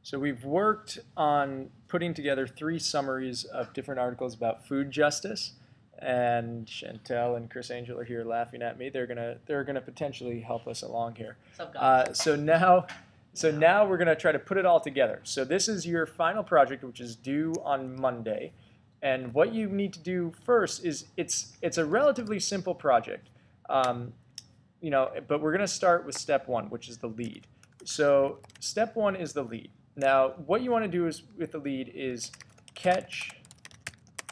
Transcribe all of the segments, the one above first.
So we've worked on putting together 3 summaries of different articles about food justice, and Chantel and Chris Angel are here laughing at me. They're gonna potentially help us along here. What's up, guys? So now we're gonna try to put it all together. So this is your final project, which is due on Monday, and what you need to do first is it's a relatively simple project, but we're gonna start with step 1, which is the lead. So step 1 is the lead. Now, what you want to do is with the lead is catch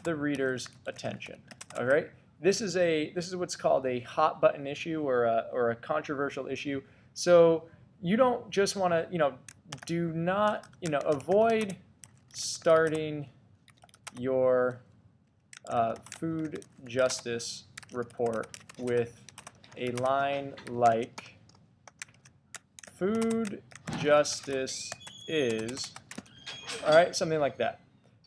the reader's attention. All right. This is what's called a hot button issue or a controversial issue. So you don't just want to do not avoid starting your food justice report with a line like food justice is, all right, something like that.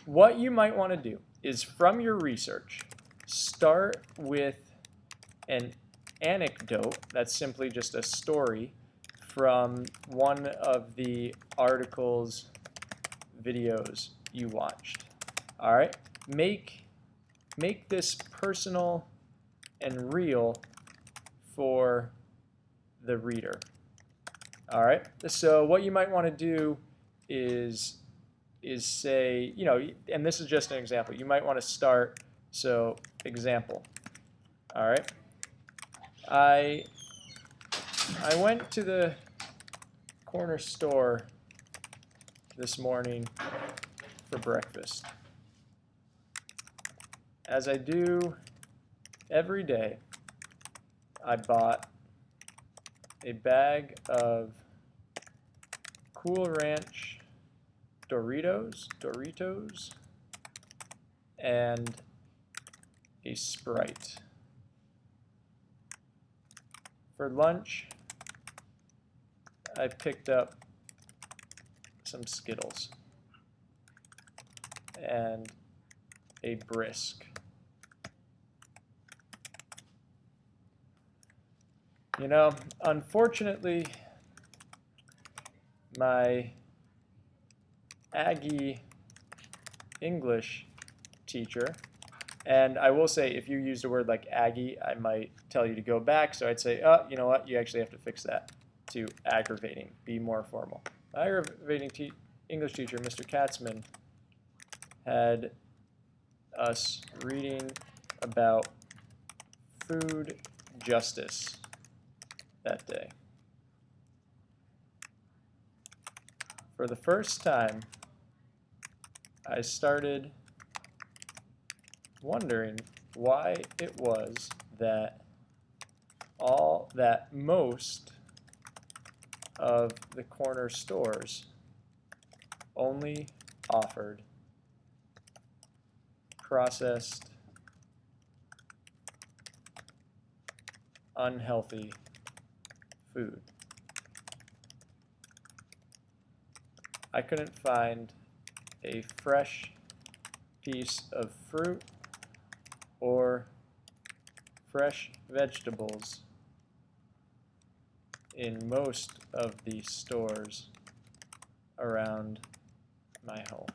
What you might want to do is from your research, start with an anecdote, that's simply just a story from one of the article's videos you watched. All right, make this personal and real for the reader. All right, so what you might want to do is say, and this is just an example. You might want to start, so example. All right, I went to the corner store this morning for breakfast. As I do every day, I bought a bag of Cool Ranch Doritos, and a Sprite. For lunch, I picked up some Skittles and a Brisk. Unfortunately, my Aggie English teacher, and I will say if you used a word like Aggie, I might tell you to go back, so I'd say, oh, you know what, you actually have to fix that to aggravating, be more formal. My aggravating English teacher, Mr. Katzman, had us reading about food justice that day. For the first time, I started wondering why it was that most of the corner stores only offered processed, unhealthy food. I couldn't find a fresh piece of fruit or fresh vegetables in most of the stores around my home.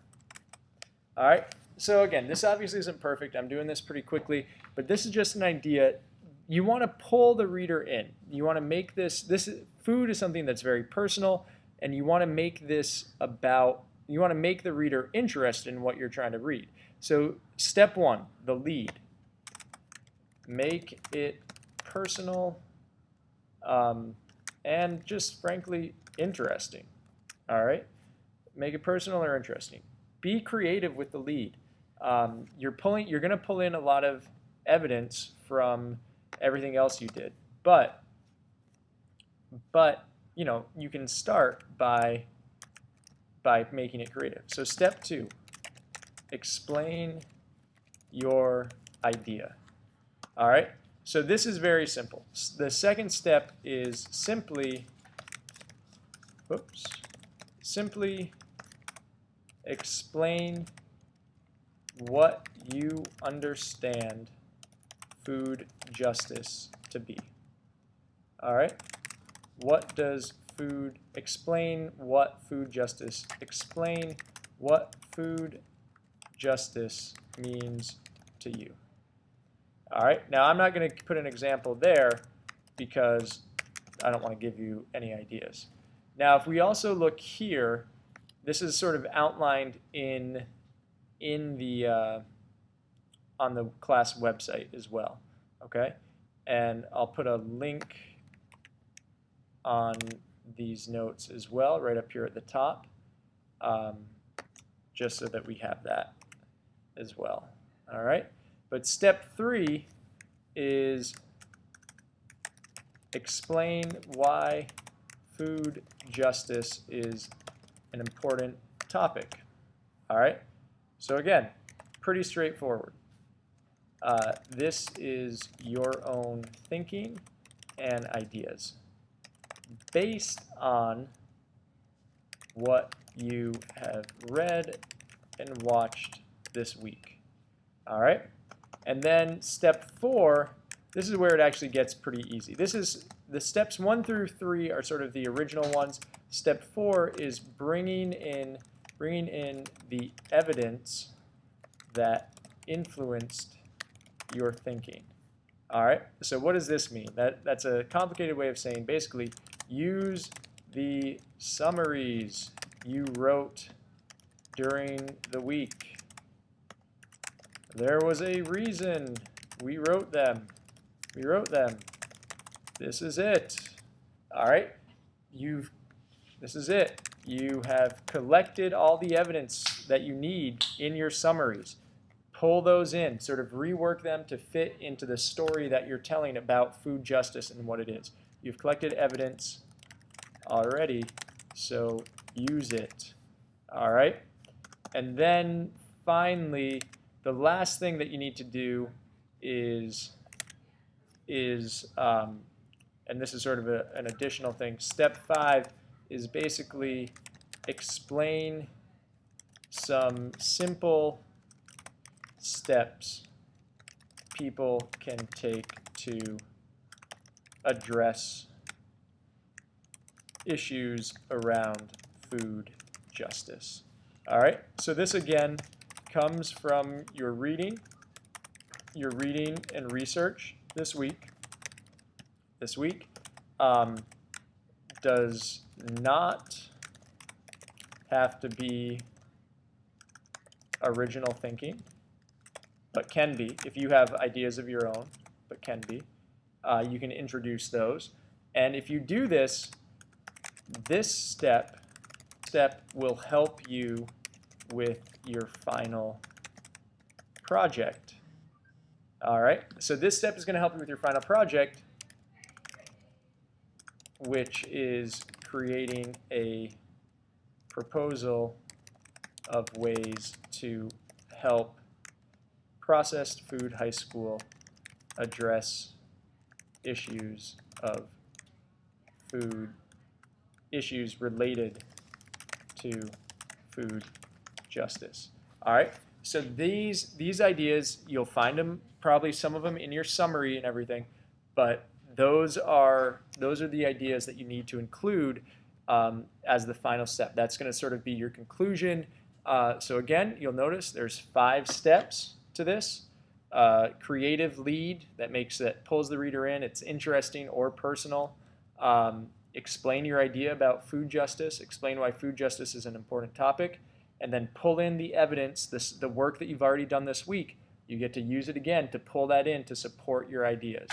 All right, so again, this obviously isn't perfect. I'm doing this pretty quickly, but this is just an idea. You want to pull the reader in. You want to make food is something that's very personal, and you want to make you want to make the reader interested in what you're trying to read. So step 1, the lead. Make it personal and just frankly interesting. All right, make it personal or interesting. Be creative with the lead. You're going to pull in a lot of evidence from everything else you did, but you can start by making it creative. So step 2, explain your idea. All right, so this is very simple. The second step is simply explain what you understand food justice to be. All right, what does explain what food justice means to you. All right, now I'm not going to put an example there because I don't want to give you any ideas. Now, if we also look here, this is sort of outlined in the on the class website as well. Okay, and I'll put a link on these notes as well, right up here at the top, just so that we have that as well. All right, but step 3 is explain why food justice is an important topic. All right, so again, pretty straightforward. This is your own thinking and ideas based on what you have read and watched this week. All right, and then step 4, this is where it actually gets pretty easy. This is the steps 1 through 3 are sort of the original ones. Step 4 is bringing in the evidence that influenced your thinking. All right, so what does this mean? That's a complicated way of saying basically use the summaries you wrote during the week. There was a reason we wrote them. We wrote them. This is it. All right, this is it. You have collected all the evidence that you need in your summaries. Pull those in, sort of rework them to fit into the story that you're telling about food justice and what it is. You've collected evidence already, so use it. All right? And then finally, the last thing that you need to do is and this is sort of an additional thing, step 5 is basically explain some simple steps people can take to address issues around food justice. All right, so this again comes from your reading and research this week. This week does not have to be original thinking, but can be if you have ideas of your own, but can be. You can introduce those. And if you do this, this step will help you with your final project. All right, so this step is going to help you with your final project, which is creating a proposal of ways to help Processed Food High School address issues related to food justice. All right, so these ideas, you'll find them, probably some of them in your summary and everything, but those are the ideas that you need to include as the final step. That's going to sort of be your conclusion. So again, you'll notice there's 5 steps to this. Creative lead that pulls the reader in. It's interesting or personal. Explain your idea about food justice. Explain why food justice is an important topic, and then pull in the evidence, the work that you've already done this week. You get to use it again to pull that in to support your ideas.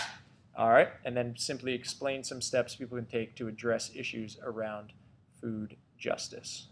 All right, and then simply explain some steps people can take to address issues around food justice.